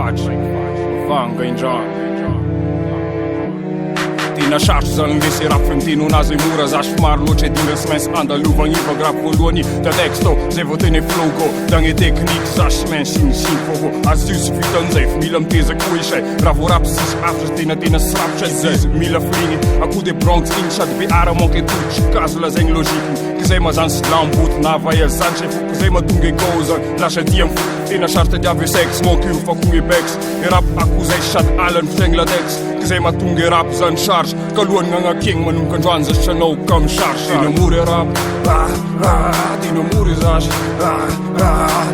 faccio, vanga in già. Tina sharsh zan ngesi rap fem tinu na zemura zash marlo che dinga smens anda luvan iva grap voloni da texto ze votene flogo dan e teknik zash men sin fogo azus fitan zef milam teze kuishe ravo rap sis after tina srap che zez mila flingi akude bronx in chat bi ara monke tuch caso la zen logique que ma zan slam boot na vai zanche que ma tunge goza lascia diem tina sharte da sex mo ku fa ku bex rap akuzai shat allen fengladex que ma tunge rap zan charge kaluan nga king manum kan dwan za chano kam charge tina mure rap tina mure zash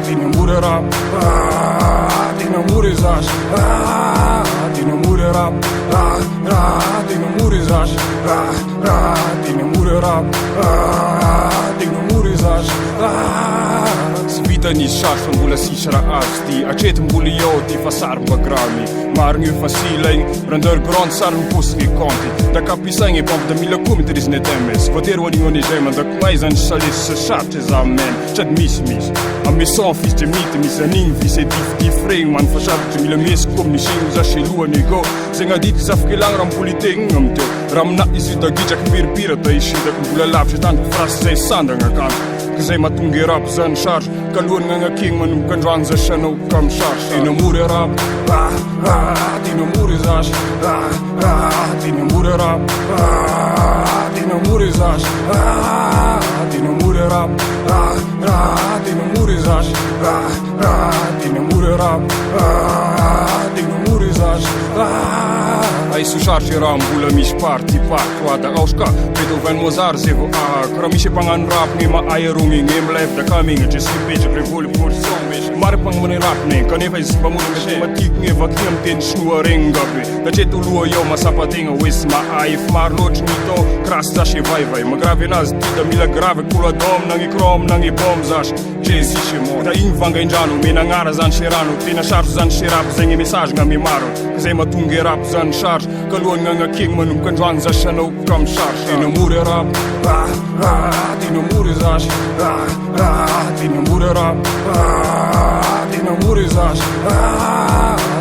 tina mure rap tina mure zash tina mure rap tina mure zash tina mure rap tina mure zash Svita ni shas van bula sisra asti acet mbuli yoti fasar bagrami marngu fasileng underground sar pusni konti da kapisang e pomp da mila kumit dis netemes voter wani oni jema da mais an salis chat examen chat mis a maison fils de mit mis aning vis et dif freng man fasar mila mes kom ni sing za shelu ni go zenga dit saf kelang ram politing amte ramna isita gijak pir ta ishida bula lap tan fras sei sandanga kan que ma tunge rap zan charge kaluan nga king manum kan dwan za shano kam charge tina mure rap tina mure zash tina mure rap tina mure zash tina mure rap tina mure zash tina mure rap tina mure zash ai su charge ram bula mis party ada auska Beethoven Mozart zevo kramishe pangan rap ni ma aerungi ngem life da coming just page revol por song mar pang mon rap ne kaneva zimba mun me ma tik nge vakiam ten snuarenga be da jetu luo yo ma sapatinga wis ma ai mar lot ni to krasta she vai ma grave nas da mila grave kula dom nangi krom nangi bom zash jesi she mo da in vanga injano me na ngara zan sherano tina charge zan sherap zengi message ngami maro zema tunge rap zan charge kaluan nga king manum kan dwan za shano kam charge tina mure rap tina mure zash tina mure rap tina mure zash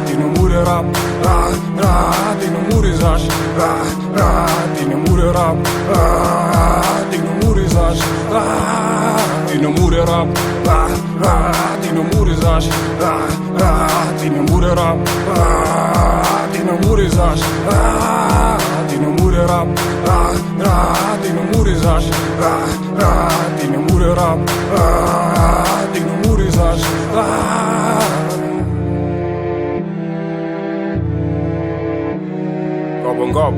tina mure rap tina mure zash tina mure rap tina mure zash tina mure rap tina mure zash tina mure rap tina mure zash tina mure rap tina mure zash tina mure rap tina mure zash Gob